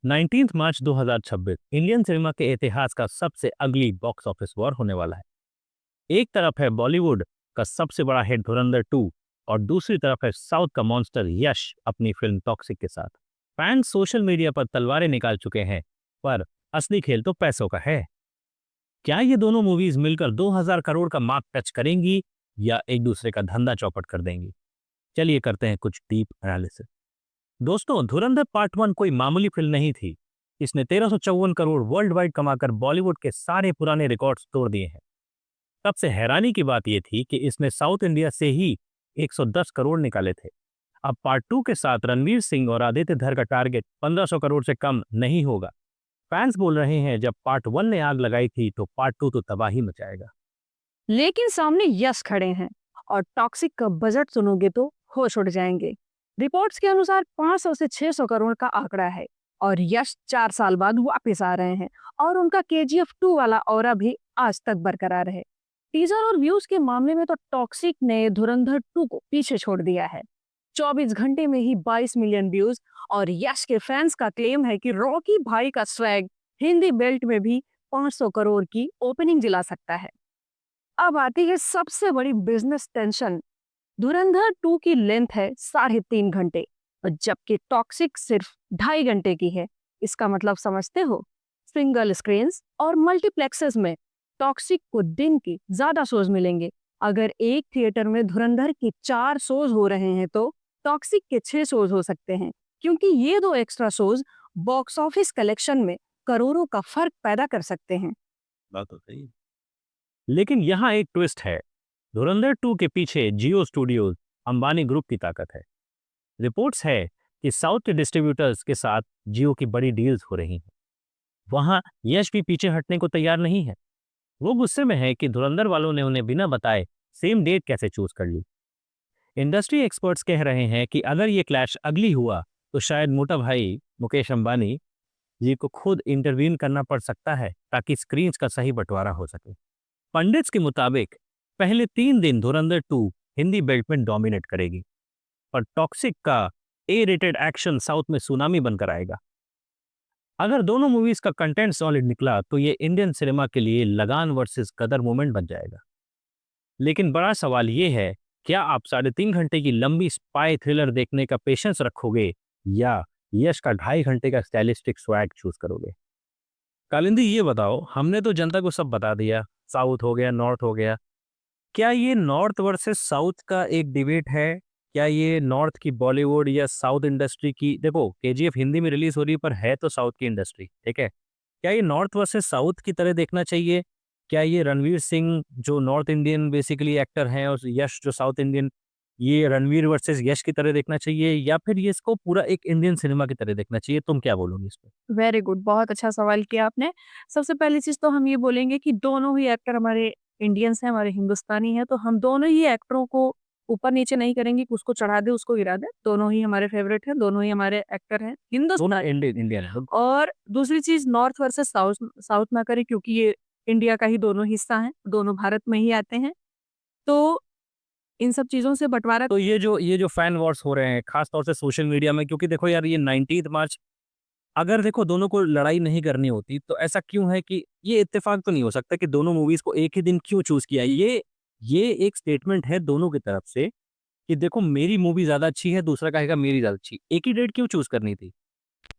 19 मार्च 2026 Indian cinema के इतिहास का सबसे अगली बॉक्स ऑफिस वॉर होने वाला है। एक तरफ है बॉलीवुड का सबसे बड़ा हिट धुरंधर 2 और दूसरी तरफ है साउथ का मॉन्स्टर यश अपनी फिल्म टॉक्सिक के साथ। फैंस सोशल मीडिया पर तलवारें निकाल चुके हैं, पर असली खेल तो पैसों का है। क्या ये दोनों मूवीज मिलकर 2000 करोड़ का मार्क टच करेंगी या एक दूसरे का धंधा चौपट कर देंगी? चलिए करते हैं कुछ डीप एनालिसिस। दोस्तों, धुरंधर पार्ट 1 कोई मामूली फिल्म नहीं थी। इसने 1354 करोड़ वर्ल्ड वाइड कमाकर बॉलीवुड के सारे पुराने रिकॉर्ड्स तोड़ दिए हैं। सबसे हैरानी की बात यह थी कि इसने साउथ इंडिया से ही 110 करोड़ निकाले थे। अब पार्ट 2 के साथ रणवीर सिंह और आदित्य धर का टारगेट 1500 करोड़ से कम नहीं होगा। फैंस बोल रहे हैं जब पार्ट 1 ने आग लगाई थी तो पार्ट 2 तो तबाही मचाएगा। लेकिन सामने यश खड़े हैं और टॉक्सिक का बजट सुनोगे तो होश उड़ जाएंगे। रिपोर्ट्स के अनुसार 500 से 600 करोड़ का आंकड़ा है और यश 4 साल बाद वापस आ रहे हैं और उनका केजीएफ 2 वाला ऑरा भी आज तक बरकरार है। टीजर और व्यूज के मामले में तो टॉक्सिक ने धुरंधर 2 को पीछे छोड़ दिया है। 24 घंटे में ही 22 मिलियन व्यूज और यश के फैंस का क्लेम है कि रॉकी भाई का स्वैग हिंदी बेल्ट में भी 500 करोड़ की ओपनिंग दिला सकता है। अब आती है सबसे बड़ी बिजनेस टेंशन। धुरंधर 2 की लेंथ है 3.5 घंटे और जबकि टॉक्सिक सिर्फ 2.5 घंटे की है। इसका मतलब समझते हो? सिंगल स्क्रीन और मल्टीप्लेक्सेस में टॉक्सिक को दिन की ज्यादा शोज मिलेंगे। अगर एक थिएटर में धुरंधर के 4 शोज हो रहे हैं तो टॉक्सिक के 6 शोज हो सकते हैं, क्योंकि ये 2 extra shows box office collection में करोड़ों का फर्क पैदा कर सकते हैं। बात तो सही है। लेकिन यहाँ एक ट्विस्ट है। धुरंधर 2 के पीछे जियो स्टूडियोज, अंबानी ग्रुप की ताकत है। रिपोर्ट्स है कि साउथ के डिस्ट्रीब्यूटर्स के साथ जियो की बड़ी डील्स हो रही हैं। वहां यश भी पीछे हटने को तैयार नहीं है। वो गुस्से में है कि धुरंधर वालों ने उन्हें बिना बताए सेम डेट कैसे चूज कर ली। इंडस्ट्री एक्सपर्ट्स कह रहे हैं कि अगर ये क्लैश अगली हुआ तो शायद मोटा भाई मुकेश अंबानी जी को खुद इंटरवीन करना पड़ सकता है ताकि स्क्रीन का सही बंटवारा हो सके। पंडित्स के मुताबिक पहले 3 दिन धुरंधर 2 हिंदी बेल्ट में डोमिनेट करेगी, पर टॉक्सिक का ए रेटेड एक्शन साउथ में सुनामी बनकर आएगा। अगर दोनों मूवीज का कंटेंट सॉलिड निकला तो ये इंडियन सिनेमा के लिए लगान वर्सेस गदर मूवमेंट बन जाएगा। लेकिन बड़ा सवाल ये है, क्या आप 3.5 घंटे की लंबी स्पाई थ्रिलर देखने का पेशेंस रखोगे या यश का 2.5 घंटे का स्टाइलिस्टिक स्वैग चूज करोगे? कालिंदी, ये बताओ, हमने तो जनता को सब बता दिया, साउथ हो गया, नॉर्थ हो गया। क्या ये नॉर्थ वर्सेस साउथ का एक डिबेट है? क्या ये नॉर्थ की बॉलीवुड या साउथ इंडस्ट्री की, देखो केजीएफ हिंदी में रिलीज हो रही है पर है तो साउथ की इंडस्ट्री, ठीक है। क्या ये नॉर्थ वर्सेस साउथ की तरह देखना चाहिए? क्या ये रणवीर सिंह जो नॉर्थ इंडियन बेसिकली एक्टर हैं और यश जो साउथ इंडियन, ये रणवीर वर्सेस यश की तरह देखना चाहिए या फिर ये इसको पूरा एक इंडियन सिनेमा की तरह देखना चाहिए? तुम क्या बोलोगी इस पे? वेरी गुड, बहुत अच्छा सवाल किया आपने। सबसे पहली चीज तो हम ये बोलेंगे कि दोनों ही एक्टर हमारे इंडियंस हैं, हमारे हिंदुस्तानी हैं, तो हम दोनों ही एक्टरों को ऊपर नीचे नहीं करेंगे कि उसको चढ़ा दे उसको गिरा दे। दोनों ही हमारे फेवरेट हैं, दोनों ही हमारे एक्टर हैं दोनों हिंदुस्तानी। इंडियन इंडियन है। और दूसरी चीज नॉर्थ वर्सेस साउथ साउथ ना करें, क्योंकि ये इंडिया का ही दोनों हिस्सा हैं, दोनों भारत में ही आते हैं। तो इन सब चीजों से बंटवारा। तो ये जो फैन वॉर्स हो रहे हैं खास तौर से सोशल मीडिया में, क्योंकि देखो यार, ये 19 मार्च, अगर देखो दोनों को लड़ाई नहीं करनी होती तो ऐसा क्यों है कि ये इत्तेफाक तो नहीं हो सकता कि दोनों मूवीज को एक ही दिन क्यों चूज किया? ये एक स्टेटमेंट है दोनों की तरफ से कि देखो मेरी मूवी ज्यादा अच्छी है, दूसरा कहेगा मेरी ज्यादा अच्छी। एक ही डेट क्यों चूज करनी थी?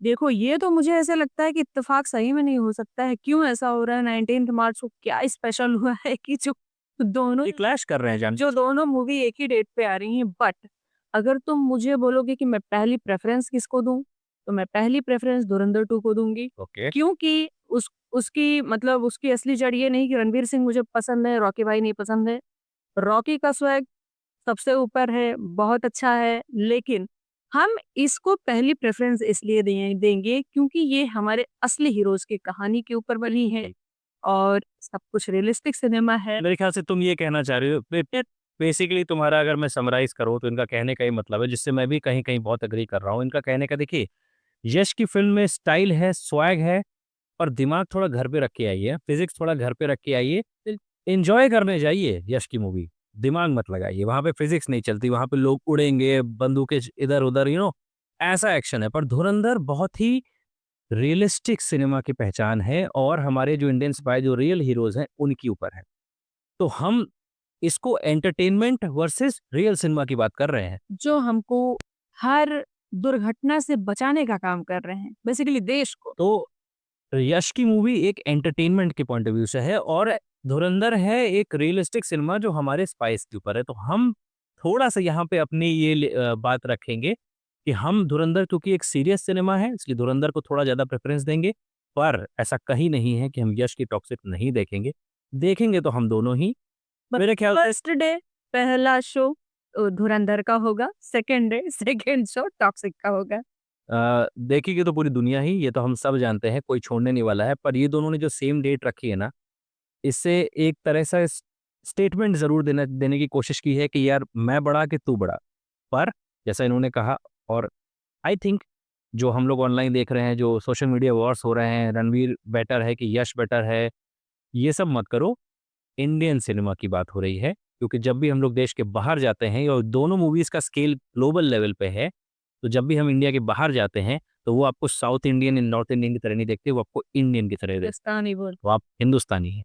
देखो, ये तो मुझे ऐसा लगता है कि इत्तेफाक सही में नहीं हो सकता है। क्यों ऐसा हो रहा है? 19 मार्च को क्या स्पेशल हुआ है कि जो दोनों ये क्लैश कर रहे हैं जान। जो दोनों मूवी एक ही डेट पे आ रही हैं। बट अगर तुम मुझे बोलोगे कि मैं पहली प्रेफरेंस किसको दूं, तो मैं पहली प्रेफरेंस धुरंधर 2 को दूंगी। ओके। क्योंकि उसकी मतलब उसकी असली जड़ ये नहीं कि रणवीर सिंह मुझे पसंद है, रॉकी भाई नहीं पसंद है। रॉकी का स्वैग सबसे ऊपर है, बहुत अच्छा है, लेकिन हम इसको पहली प्रेफ़रेंस इसलिए देंगे क्योंकि ये हमारे असली हीरोज़ की कहानी के ऊपर बनी है और सब कुछ रियलिस्टिक सिनेमा है। मेरे ख्याल से तुम ये कहना चाह रहे हो, बेसिकली तुम्हारा अगर मैं समराइज करूँ तो इनका कहने का ही मतलब है, जिससे मैं भी कहीं कहीं बहुत अग्री कर रहा हूँ। इनका कहने का देखिए, यश की फिल्म में स्टाइल है, स्वैग है, और दिमाग थोड़ा घर पे रख के आइए, फिजिक्स थोड़ा घर पे रख के आइए, एंजॉय करने जाइए यश की मूवी। दिमाग मत लगाइए, वहां पे फिजिक्स नहीं चलती, वहां पे लोग उड़ेंगे, बंदूकें इधर उधर, ऐसा एक्शन है। पर धुरंधर बहुत ही रियलिस्टिक सिनेमा की पहचान है और हमारे जो इंडियन स्पाई जो रियल हीरोज हैं उनके ऊपर है। तो हम इसको एंटरटेनमेंट वर्सेस रियल सिनेमा की बात कर रहे हैं। जो हमको हर दुर्घटना से बचाने का काम कर रहे हैं, बेसिकली देश को। तो यश की मूवी एक एंटरटेनमेंट के पॉइंट ऑफ व्यू से है और धुरंधर है एक रियलिस्टिक सिनेमा जो हमारे स्पाइस के ऊपर है। तो हम थोड़ा-सा यहाँ पे अपनी ये बात रखेंगे कि हम धुरंधर क्योंकि एक सीरियस सिनेमा है इसलिए धुरंधर को थोड़ा ज़्यादा प्रेफ़रेंस देंगे। पर ऐसा कहीं नहीं है कि हम यश की टॉक्सिक नहीं देखेंगे। देखेंगे तो हम दोनों ही। मेरे ख्याल से फर्स्ट डे पहला शो धुरंधर का होगा, second day second show toxic का होगा। देखेगी तो पूरी दुनिया ही, ये तो हम सब जानते हैं, कोई छोड़ने नहीं वाला है। पर ये दोनों ने जो सेम डेट रखी है ना, इससे एक तरह से स्टेटमेंट ज़रूर देने की कोशिश की है कि यार मैं बड़ा कि तू बड़ा। पर जैसा इन्होंने कहा और आई थिंक जो हम लोग ऑनलाइन देख रहे हैं, जो सोशल मीडिया वॉर्स हो रहे हैं, रणवीर बेटर है कि यश बेटर है, ये सब मत करो। इंडियन सिनेमा की बात हो रही है क्योंकि जब भी हम लोग देश के बाहर जाते हैं और दोनों मूवीज़ का स्केल ग्लोबल लेवल पे है, तो जब भी हम इंडिया के बाहर जाते हैं, तो वो आपको साउथ इंडियन, नॉर्थ इंडियन की तरह नहीं देखते, वो आपको इंडियन की तरह देखते हैं। हिंदुस्तानी बोल। तो आप हिंदुस्तानी हैं।